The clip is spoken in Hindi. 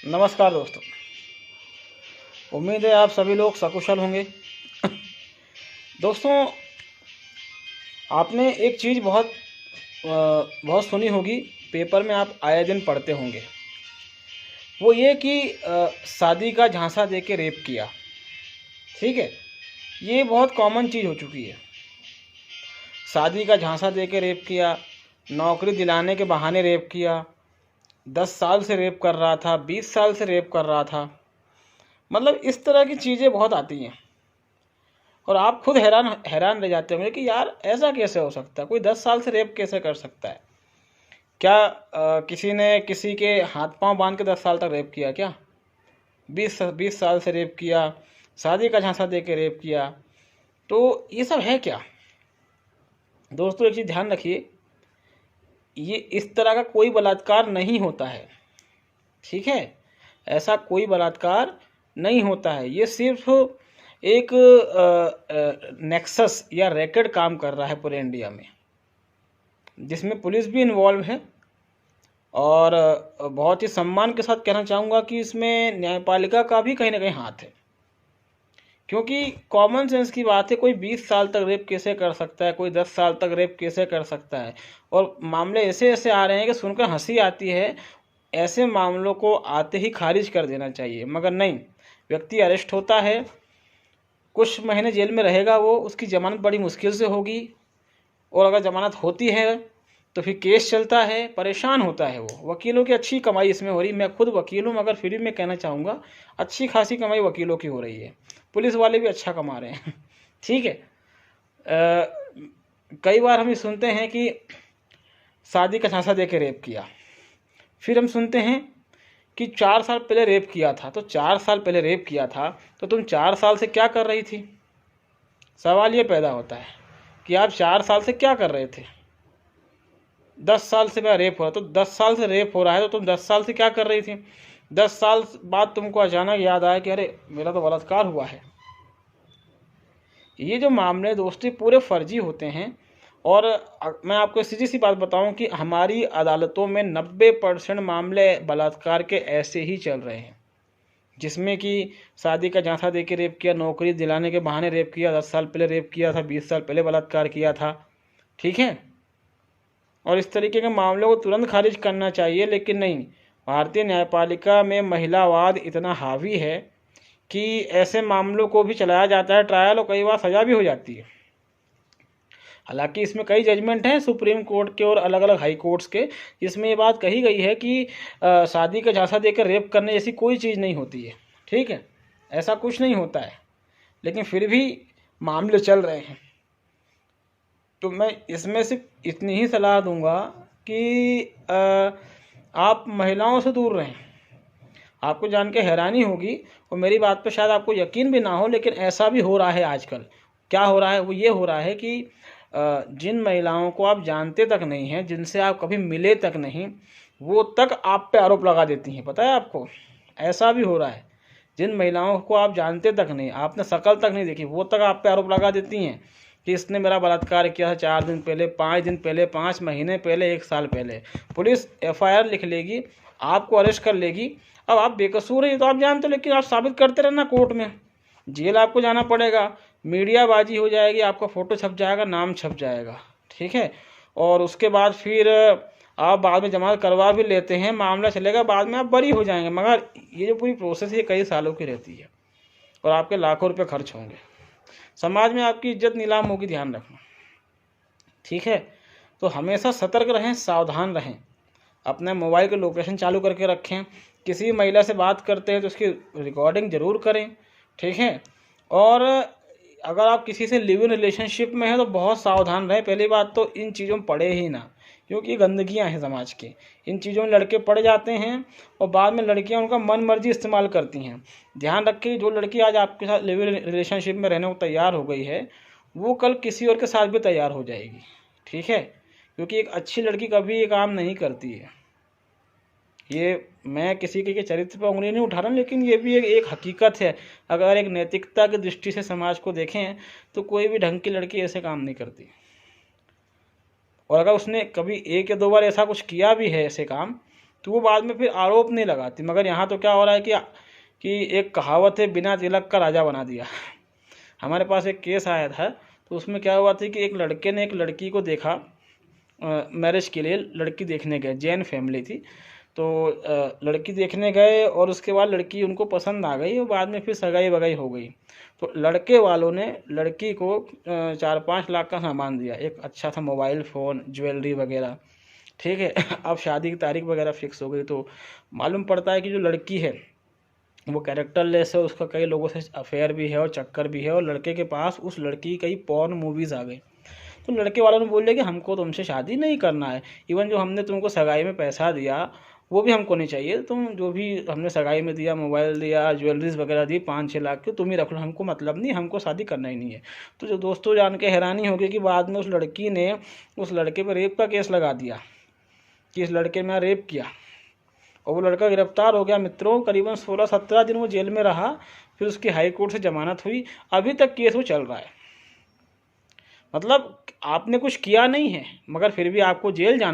नमस्कार दोस्तों। उम्मीद है आप सभी लोग सकुशल होंगे। दोस्तों, आपने एक चीज़ बहुत सुनी होगी, पेपर में आप आए दिन पढ़ते होंगे। वो ये कि शादी का झांसा दे के रेप किया। ठीक है, ये बहुत कॉमन चीज़ हो चुकी है। शादी का झांसा दे के रेप किया, नौकरी दिलाने के बहाने रेप किया, 10 साल से रेप कर रहा था, 20 साल से रेप कर रहा था। मतलब इस तरह की चीज़ें बहुत आती हैं और आप खुद हैरान हैरान रह जाते होंगे कि यार ऐसा कैसे हो सकता है, कोई 10 साल से रेप कैसे कर सकता है। क्या किसी ने किसी के हाथ पांव बांध के 10 साल तक रेप किया क्या? 20 साल से रेप किया, शादी का झांसा दे के रेप किया, तो ये सब है क्या? दोस्तों, एक चीज़ ध्यान रखिए, ये इस तरह का कोई बलात्कार नहीं होता है। ठीक है, ऐसा कोई बलात्कार नहीं होता है। ये सिर्फ एक नेक्सस या रैकेट काम कर रहा है पूरे इंडिया में, जिसमें पुलिस भी इन्वॉल्व है। और बहुत ही सम्मान के साथ कहना चाहूँगा कि इसमें न्यायपालिका का भी कहीं ना कहीं हाथ है, क्योंकि कॉमन सेंस की बात है। कोई 20 साल तक रेप कैसे कर सकता है, कोई 10 साल तक रेप कैसे कर सकता है। और मामले ऐसे ऐसे आ रहे हैं कि सुनकर हंसी आती है। ऐसे मामलों को आते ही खारिज कर देना चाहिए, मगर नहीं। व्यक्ति अरेस्ट होता है, कुछ महीने जेल में रहेगा, वो उसकी ज़मानत बड़ी मुश्किल से होगी, और अगर ज़मानत होती है तो फिर केस चलता है, परेशान होता है वो। वकीलों की अच्छी कमाई इसमें हो रही। मैं खुद वकील हूँ, मगर फिर भी मैं कहना चाहूँगा अच्छी खासी कमाई वकीलों की हो रही है। पुलिस वाले भी अच्छा कमा रहे हैं। ठीक है, कई बार हम ये सुनते हैं कि शादी का झांसा दे के रेप किया, फिर हम सुनते हैं कि 4 साल पहले रेप किया था। तो 4 साल पहले रेप किया था तो तुम 4 साल से क्या कर रही थी? सवाल ये पैदा होता है कि आप 4 साल से क्या कर रहे थे। 10 साल से मेरा रेप हो रहा, तो 10 साल से रेप हो रहा है तो तुम 10 साल से क्या कर रही थी? 10 साल बाद तुमको अचानक याद आया कि अरे मेरा तो बलात्कार हुआ है। ये जो मामले दोस्ती पूरे फर्जी होते हैं। और मैं आपको सीधी सी बात बताऊं कि हमारी अदालतों में 90% मामले बलात्कार के ऐसे ही चल रहे हैं, जिसमें कि शादी का झांसा दे के रेप किया, नौकरी दिलाने के बहाने रेप किया, 10 साल पहले रेप किया था, 20 साल पहले बलात्कार किया था। ठीक है, और इस तरीके के मामलों को तुरंत खारिज करना चाहिए, लेकिन नहीं। भारतीय न्यायपालिका में महिलावाद इतना हावी है कि ऐसे मामलों को भी चलाया जाता है ट्रायल, और कई बार सज़ा भी हो जाती है। हालांकि इसमें कई जजमेंट हैं सुप्रीम कोर्ट के और अलग अलग हाई कोर्ट्स के, जिसमें ये बात कही गई है कि शादी का झांसा देकर रेप करने जैसी कोई चीज़ नहीं होती है। ठीक है, ऐसा कुछ नहीं होता है, लेकिन फिर भी मामले चल रहे हैं। तो मैं इसमें सिर्फ इतनी ही सलाह दूंगा कि आप महिलाओं से दूर रहें। आपको जान के हैरानी होगी, और मेरी बात पे शायद आपको यकीन भी ना हो, लेकिन ऐसा भी हो रहा है आजकल। क्या हो रहा है? वो ये हो रहा है कि जिन महिलाओं को आप जानते तक नहीं हैं, जिनसे आप कभी मिले तक नहीं, वो तक आप पे आरोप लगा देती हैं। पता है आपको? ऐसा भी हो रहा है। जिन महिलाओं को आप जानते तक नहीं, आपने शक्ल तक नहीं देखी, वो तक आप पे आरोप लगा देती हैं कि इसने मेरा बलात्कार किया था 4 दिन पहले, 5 दिन पहले, 5 महीने पहले, 1 साल पहले। पुलिस FIR लिख लेगी, आपको अरेस्ट कर लेगी। अब आप बेकसूर हैं तो आप जानते हो, लेकिन आप साबित करते रहना कोर्ट में, जेल आपको जाना पड़ेगा, मीडियाबाजी हो जाएगी, आपका फ़ोटो छप जाएगा, नाम छप जाएगा। ठीक है, और उसके बाद फिर आप बाद में जमानत करवा भी लेते हैं, मामला चलेगा, बाद में आप बरी हो जाएंगे। मगर ये जो पूरी प्रोसेस है कई सालों की रहती है, और आपके लाखों रुपये खर्च होंगे। समाज में आपकी इज्जत नीलाम होगी, ध्यान रखना। ठीक है, तो हमेशा सतर्क रहें, सावधान रहें। अपने मोबाइल के लोकेशन चालू करके रखें। किसी महिला से बात करते हैं तो उसकी रिकॉर्डिंग ज़रूर करें। ठीक है, और अगर आप किसी से लिव इन रिलेशनशिप में हैं तो बहुत सावधान रहें। पहली बात तो इन चीज़ों में पड़े ही ना, क्योंकि गंदगियां हैं समाज की। इन चीज़ों में लड़के पड़ जाते हैं और बाद में लड़कियां उनका मन मर्जी इस्तेमाल करती हैं। ध्यान रखें, जो लड़की आज आपके साथ लिव इन रिलेशनशिप में रहने को तैयार हो गई है, वो कल किसी और के साथ भी तैयार हो जाएगी। ठीक है, क्योंकि एक अच्छी लड़की कभी ये काम नहीं करती है। ये मैं किसी के चरित्र पर उंगली नहीं उठा रहा, लेकिन ये भी एक हकीकत है। अगर एक नैतिकता की दृष्टि से समाज को देखें तो कोई भी ढंग की लड़की ऐसे काम नहीं करती। और अगर उसने कभी 1 या 2 बार ऐसा कुछ किया भी है ऐसे काम, तो वो बाद में फिर आरोप नहीं लगाती। मगर यहाँ तो क्या हो रहा है कि एक कहावत है, बिना तिलक का राजा बना दिया। हमारे पास एक केस आया था, तो उसमें क्या हुआ था कि एक लड़के ने एक लड़की को देखा, मैरिज के लिए लड़की देखने गए, जैन फैमिली थी। तो लड़की देखने गए और उसके बाद लड़की उनको पसंद आ गई और बाद में फिर सगाई वगाई हो गई। तो लड़के वालों ने लड़की को 4-5 लाख का सामान दिया, एक अच्छा सा मोबाइल फ़ोन, ज्वेलरी वगैरह, ठीक है। अब शादी की तारीख वगैरह फिक्स हो गई, तो मालूम पड़ता है कि जो लड़की है वो कैरेक्टरलेस है, उसका कई लोगों से अफेयर भी है और चक्कर भी है, और लड़के के पास उस लड़की की कई पॉर्न मूवीज़ आ गई। तो लड़के वालों ने बोल दिया कि हमको तुमसे शादी नहीं करना है, इवन जो हमने तुमको सगाई में पैसा दिया वो भी हमको नहीं चाहिए, तुम जो भी हमने सगाई में दिया, मोबाइल दिया, ज्वेलरीज वगैरह दी 5-6 लाख की, तुम ही रख लो, हमको मतलब नहीं, हमको शादी करना ही नहीं है। तो जो दोस्तों जान के हैरानी हो गई कि बाद में उस लड़की ने उस लड़के पर रेप का केस लगा दिया कि इस लड़के ने रेप किया, और वो लड़का गिरफ्तार हो गया मित्रों। करीबन 16-17 दिन वो जेल में रहा, फिर उसकी हाई कोर्ट से जमानत हुई, अभी तक केस वो चल रहा है। मतलब आपने कुछ किया नहीं है मगर फिर भी आपको जेल जाना